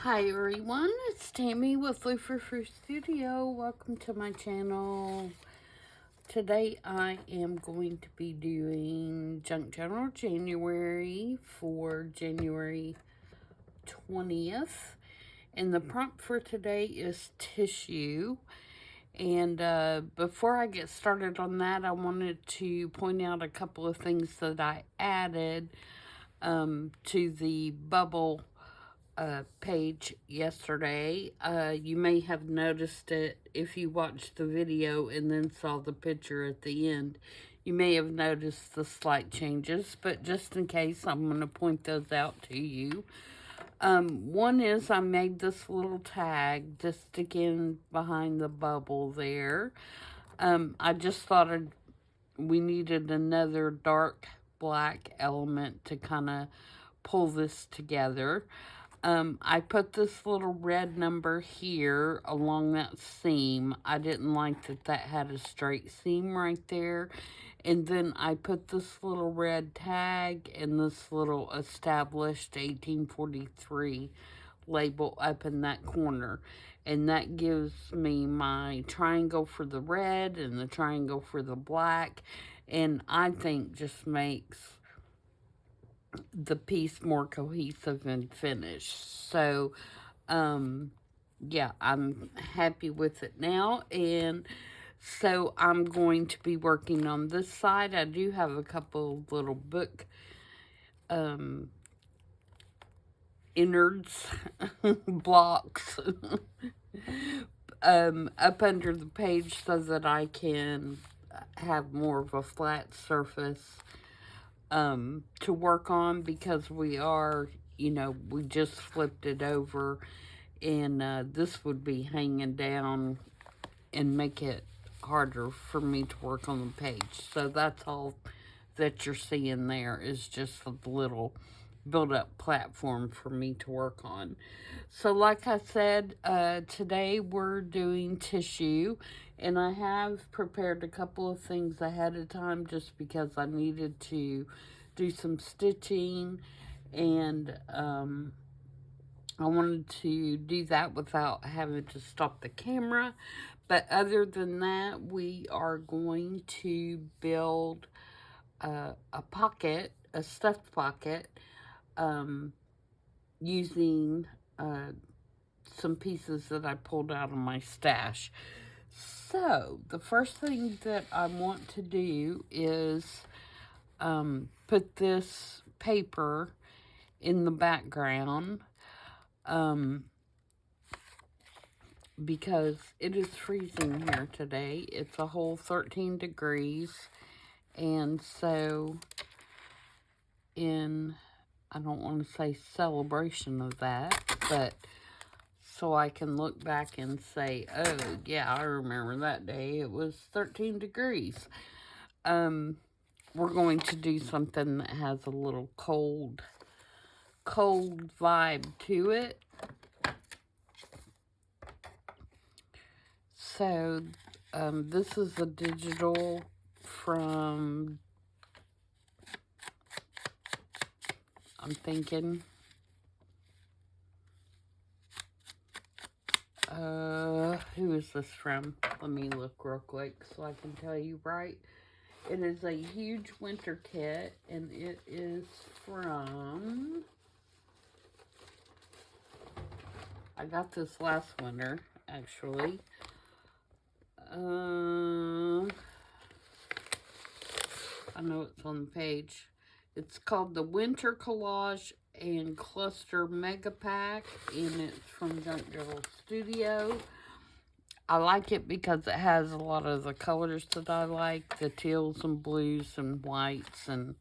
Hi everyone, it's Tammy with Frou-frou Studio. Welcome to my channel. Today I am going to be doing Junk Journal January for January 20th. And the prompt for today is tissue. And before I get started on that, I wanted to point out a couple of things that I added to the bubble page yesterday. You may have noticed it if you watched the video and then saw the picture at the end. You may have noticed the slight changes, but just in case, I'm going to point those out to you. One is I made this little tag to stick in behind the bubble there. I just thought we needed another dark black element to kind of pull this together. I put this little red number here along that seam. I didn't like that that had a straight seam right there. And then I put this little red tag and this little established 1843 label up in that corner. And that gives me my triangle for the red and the triangle for the black. And I think just makes the piece more cohesive and finished. So, yeah, I'm happy with it now. And so I'm going to be working on this side. I do have a couple little book innards, blocks, up under the page so that I can have more of a flat surface to work on, because we are, we just flipped it over, and this would be hanging down and make it harder for me to work on the page. So that's all that you're seeing there is just a little build-up platform for me to work on. So like I said, today we're doing tissue, and I have prepared a couple of things ahead of time just because I needed to do some stitching, and I wanted to do that without having to stop the camera. But other than that, we are going to build a pocket, a stuffed pocket, using some pieces that I pulled out of my stash. So, the first thing that I want to do is put this paper in the background, because it is freezing here today. It's a whole 13 degrees, and so I don't want to say celebration of that, but so I can look back and say, oh, yeah, I remember that day. It was 13 degrees. We're going to do something that has a little cold vibe to it. So, this is a digital from, I'm thinking, who is this from? Let me look real quick so I can tell you right. It is a huge winter kit, and it is from, I got this last winter, actually. I know it's on the page. It's called the Winter Collage and Cluster Mega Pack, and it's from Junk Journal Studio. I like it because it has a lot of the colors that I like, the teals and blues and whites and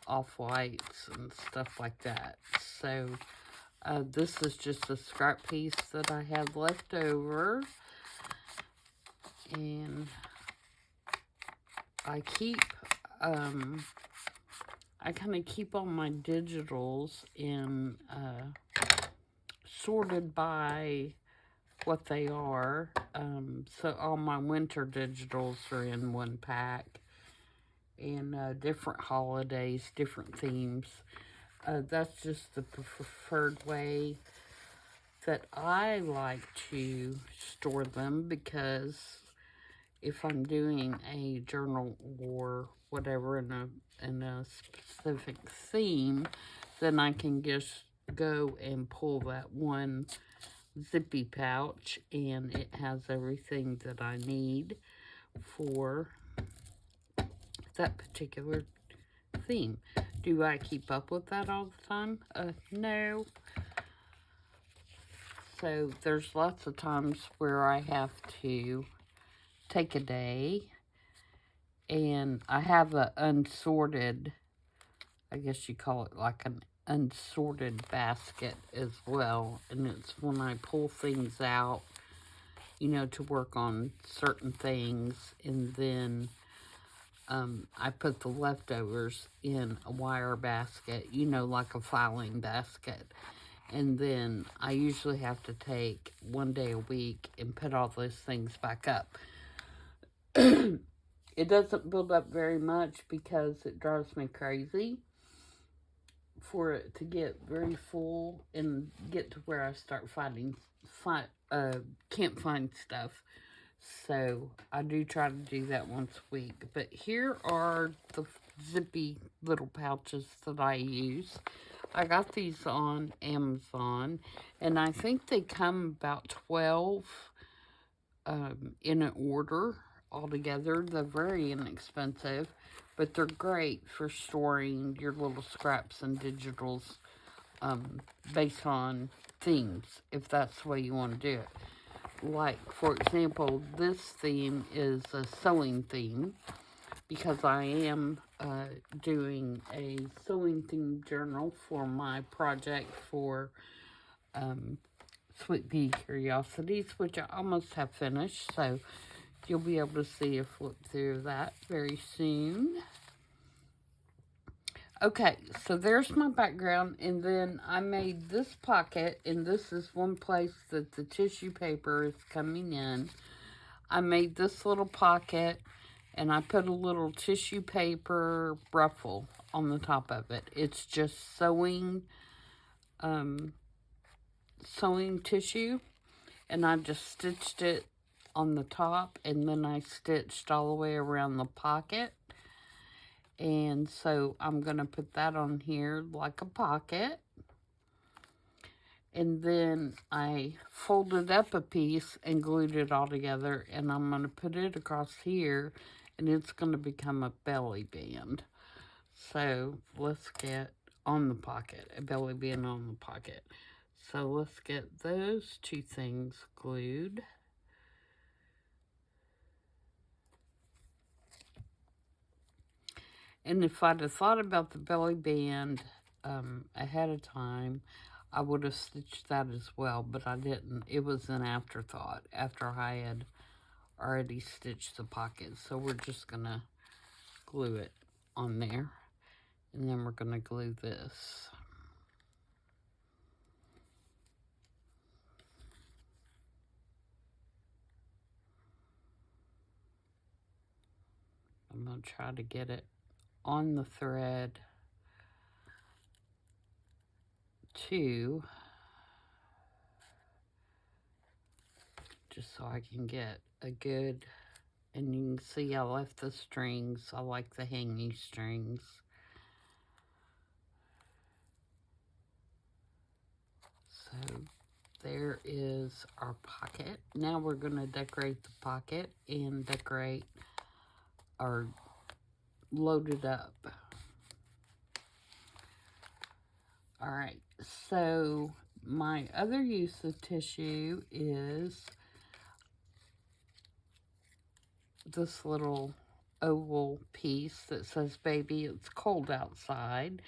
off-whites and stuff like that. So, this is just a scrap piece that I have left over, and I keep, I kind of keep all my digitals in, sorted by what they are. So all my winter digitals are in one pack, and different holidays, different themes. That's just the preferred way that I like to store them, because if I'm doing a journal or whatever in a specific theme, then I can just go and pull that one zippy pouch, and it has everything that I need for that particular theme. Do I keep up with that all the time? No. So there's lots of times where I have to take a day, and I have a unsorted, I guess you call it like an unsorted basket as well. And it's when I pull things out, you know, to work on certain things, and then I put the leftovers in a wire basket, you know, like a filing basket. And then I usually have to take one day a week and put all those things back up. It doesn't build up very much because it drives me crazy for it to get very full and get to where I start can't find stuff. So I do try to do that once a week. But here are the zippy little pouches that I use. I got these on Amazon, and I think they come about 12 in an order altogether. They're very inexpensive, but they're great for storing your little scraps and digitals based on themes, if that's the way you want to do it. Like, for example, this theme is a sewing theme, because I am doing a sewing theme journal for my project for Sweet Pea Curiosities, which I almost have finished, so you'll be able to see a flip through that very soon. Okay, so there's my background, and then I made this pocket, and this is one place that the tissue paper is coming in. I made this little pocket, and I put a little tissue paper ruffle on the top of it. It's just sewing tissue, and I just stitched it on the top, and then I stitched all the way around the pocket. And so I'm going to put that on here like a pocket. And then I folded up a piece and glued it all together, and I'm going to put it across here, and it's going to become a belly band. So let's get on the pocket, a belly band on the pocket. So let's get those two things glued. And if I'd have thought about the belly band ahead of time, I would have stitched that as well, but I didn't. It was an afterthought after I had already stitched the pocket. So we're just going to glue it on there, and then we're going to glue this. I'm going to try to get it on the thread too, just so I can get a good, and you can see I left the strings. I like the hanging strings. So there is our pocket. Now we're going to decorate the pocket and decorate or load it up. Alright, so my other use of tissue is this little oval piece that says, "Baby, it's cold outside."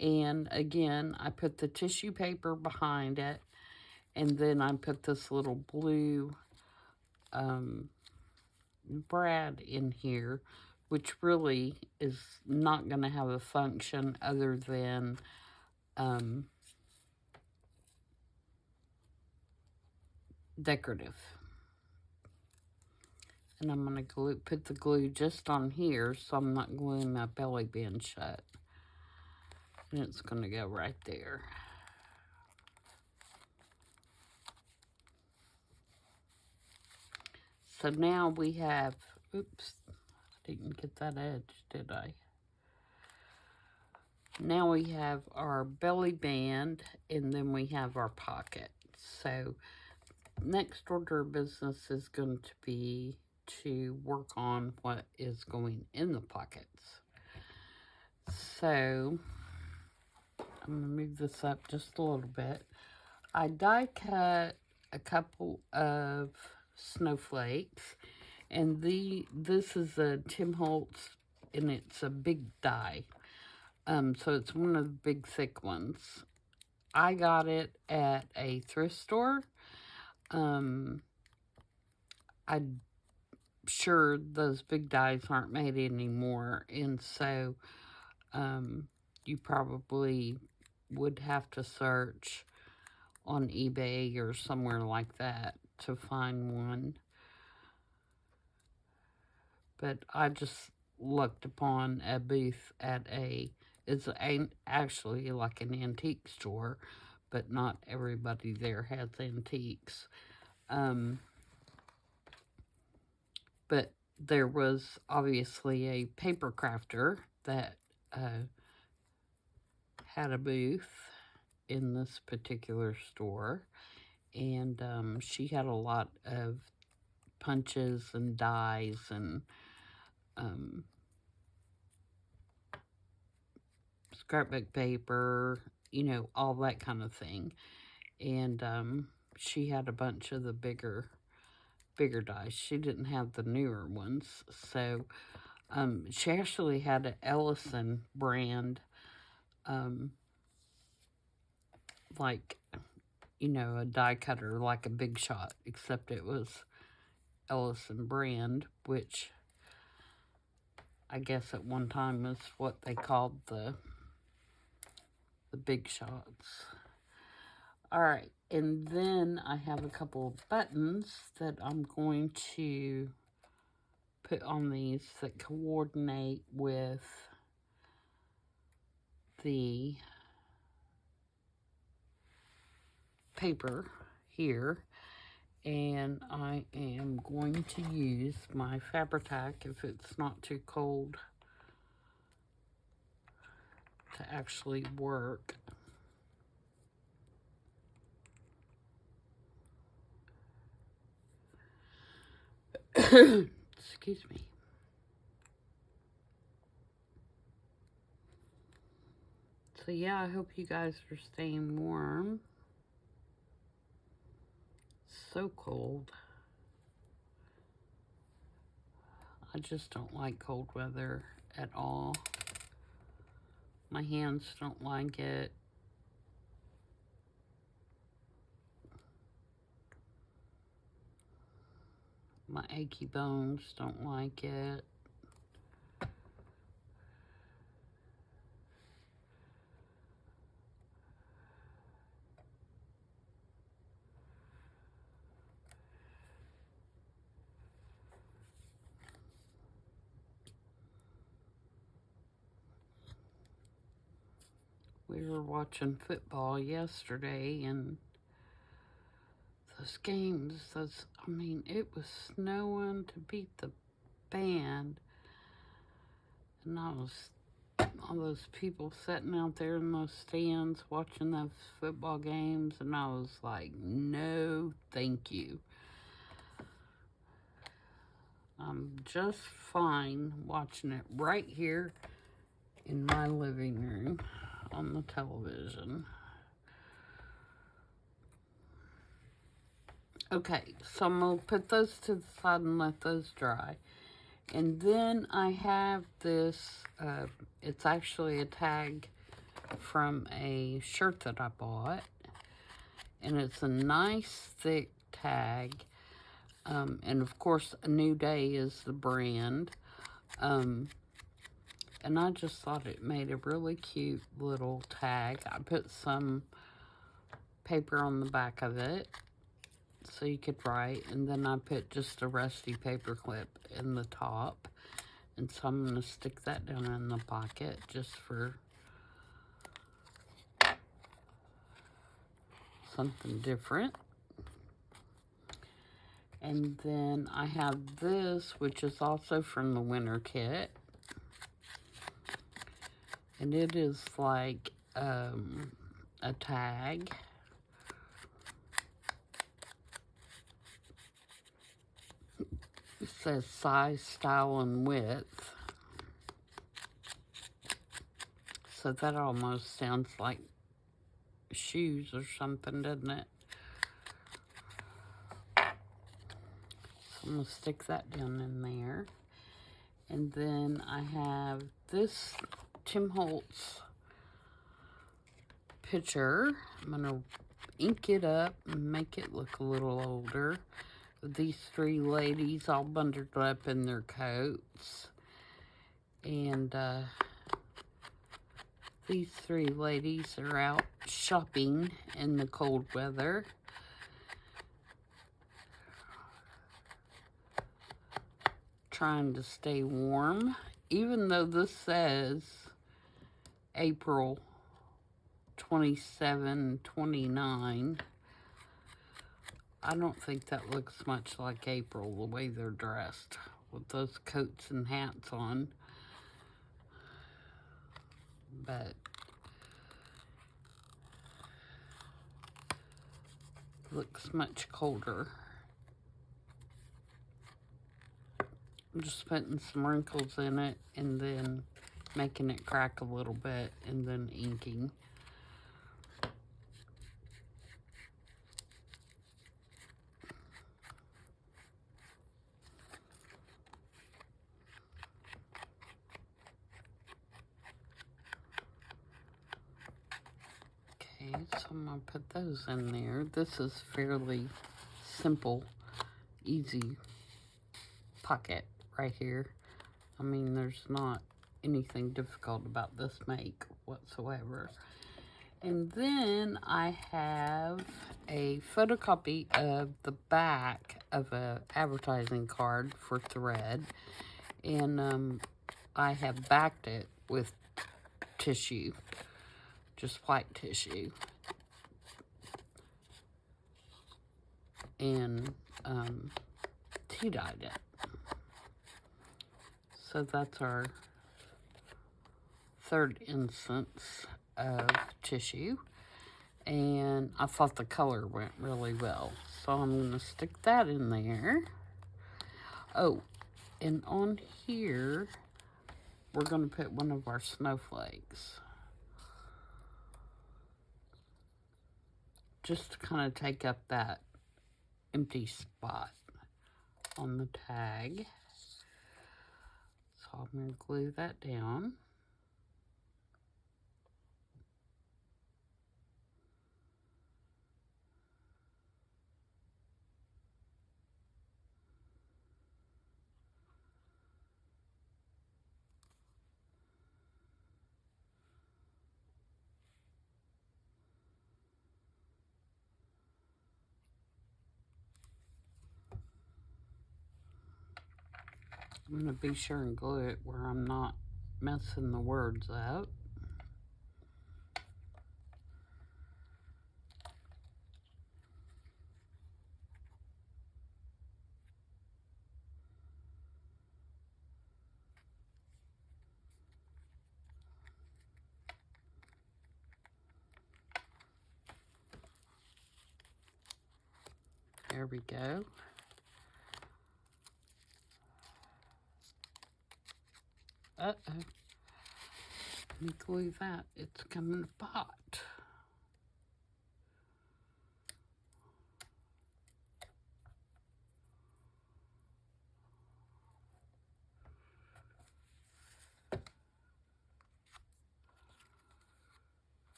And again, I put the tissue paper behind it, and then I put this little blue brad in here, which really is not going to have a function other than decorative. And I'm going to put the glue just on here, so I'm not gluing my belly band shut. And it's going to go right there. So now we have, oops, I didn't get that edge, did I? Now we have our belly band, and then we have our pocket. So next order of business is going to be to work on what is going in the pockets. So I'm going to move this up just a little bit. I die cut a couple of snowflakes, and this is a Tim Holtz, and it's a big die. So it's one of the big thick ones. I got it at a thrift store. I'm sure those big dies aren't made anymore, and so you probably would have to search on eBay or somewhere like that to find one. But I just looked upon a booth at it's actually like an antique store, but not everybody there has antiques. But there was obviously a paper crafter that had a booth in this particular store, and she had a lot of punches and dies and scrapbook paper, you know, all that kind of thing. And she had a bunch of the bigger dies. She didn't have the newer ones. So she actually had an Ellison brand, like, you know, a die cutter, like a Big Shot, except it was Ellison brand, which I guess at one time was what they called the Big Shots. All right, and then I have a couple of buttons that I'm going to put on these that coordinate with the paper here. And I am going to use my Fabri-Tac if it's not too cold to actually work. Excuse me. So yeah, I hope you guys are staying warm. So cold. I just don't like cold weather at all. My hands don't like it. My achy bones don't like it. We were watching football yesterday, and those games, I mean, it was snowing to beat the band. And all those people sitting out there in those stands watching those football games, and I was like, no, thank you. I'm just fine watching it right here in my living room on the television. Okay, so I'm going to put those to the side and let those dry. And then I have this, it's actually a tag from a shirt that I bought. And it's a nice thick tag. And of course, A New Day is the brand. And I just thought it made a really cute little tag. I put some paper on the back of it so you could write, and then I put just a rusty paper clip in the top. And so I'm going to stick that down in the pocket just for something different. And then I have this, which is also from the winter kit. And it is like a tag. It says size, style, and width. So that almost sounds like shoes or something, doesn't it? So I'm going to stick that down in there. And then I have this Tim Holtz picture. I'm going to ink it up and make it look a little older. These three ladies all bundled up in their coats. And these three ladies are out shopping in the cold weather. Trying to stay warm. Even though this says April 27, 29, I don't think that looks much like April, the way they're dressed, with those coats and hats on. But looks much colder. I'm just putting some wrinkles in it and then making it crack a little bit and then inking. Okay, so I'm going to put those in there. This is fairly simple, easy pocket right here. I mean, there's not anything difficult about this make whatsoever. And then I have a photocopy of the back of a advertising card for thread. And I have backed it with tissue, just white tissue. And tea-dyed it. So that's our third instance of tissue. And I thought the color went really well. So I'm going to stick that in there. Oh, and on here, we're going to put one of our snowflakes. Just to kind of take up that empty spot on the tag. So I'm going to glue that down. I'm going to be sure and glue it where I'm not messing the words up. There we go. Uh-oh. Let me glue that. It's coming apart.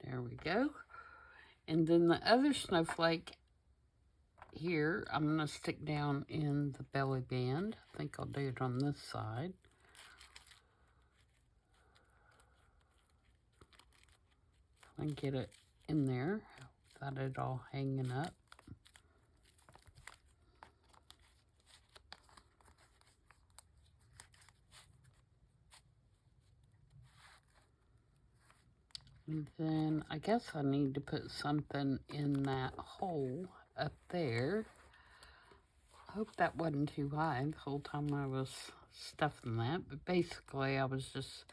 There we go. And then the other snowflake here, I'm going to stick down in the belly band. I think I'll do it on this side. And get it in there without it all hanging up. And then I guess I need to put something in that hole up there. Hope that wasn't too high the whole time I was stuffing that. But basically I was just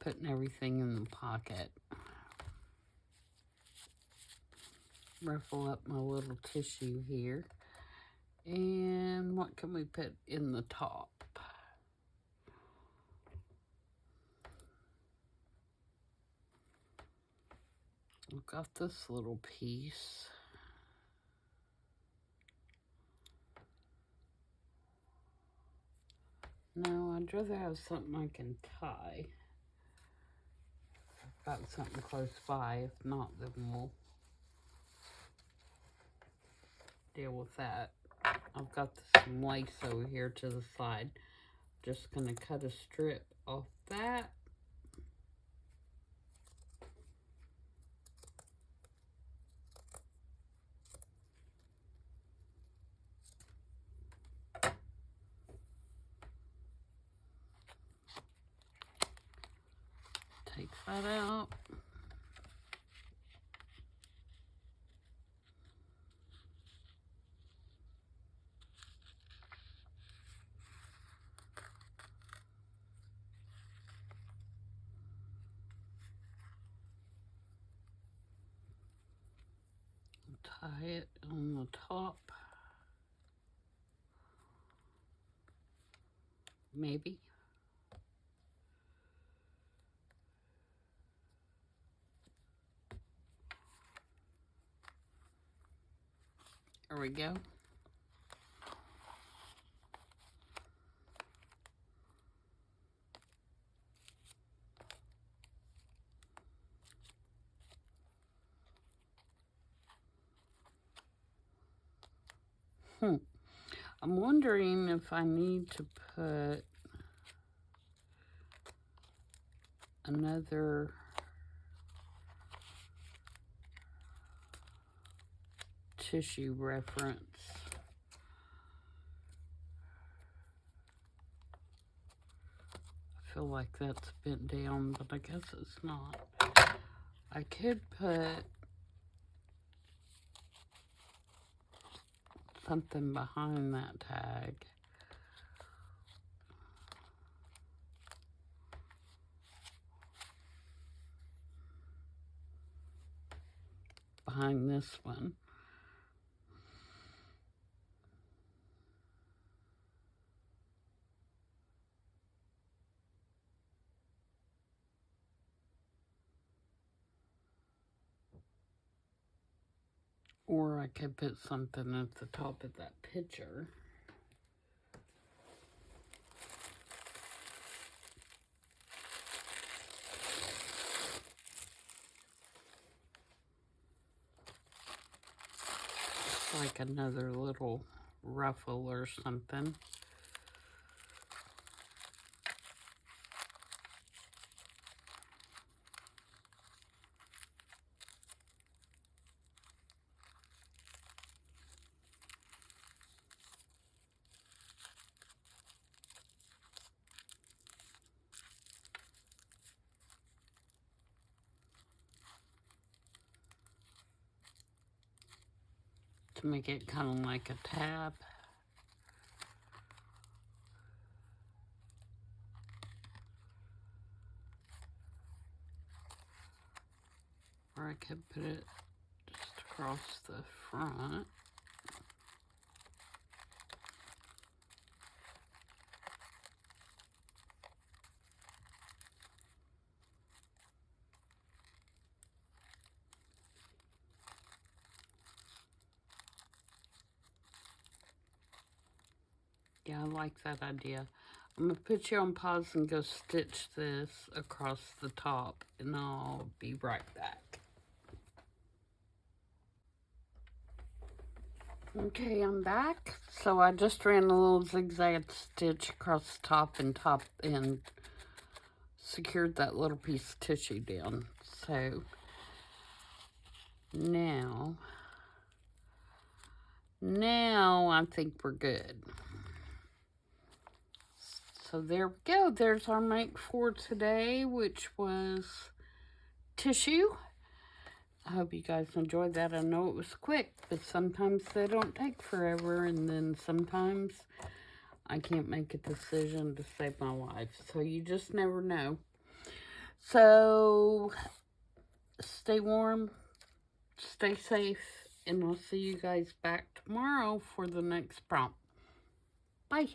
putting everything in the pocket. Ruffle up my little tissue here. And what can we put in the top? I've got this little piece. No, I'd rather have something I can tie. I've got something close by. If not, then we'll deal with that. I've got some lace over here to the side. Just gonna cut a strip off that. Take that out. Tie it on the top. Maybe. There we go. I'm wondering if I need to put another tissue reference. I feel like that's bent down, but I guess it's not. I could put something behind that tag. Behind this one. Or I could put something at the top of that picture. Like another little ruffle or something. To make it kind of like a tab. Or I could put it just across the front. Yeah, I like that idea. I'm going to put you on pause and go stitch this across the top, and I'll be right back. Okay, I'm back. So I just ran a little zigzag stitch across the top and secured that little piece of tissue down. So now I think we're good. So there we go. There's our make for today, which was tissue. I hope you guys enjoyed that. I know it was quick, but sometimes they don't take forever, and then sometimes I can't make a decision to save my life. So you just never know. So stay warm, stay safe, and I'll see you guys back tomorrow for the next prompt. Bye.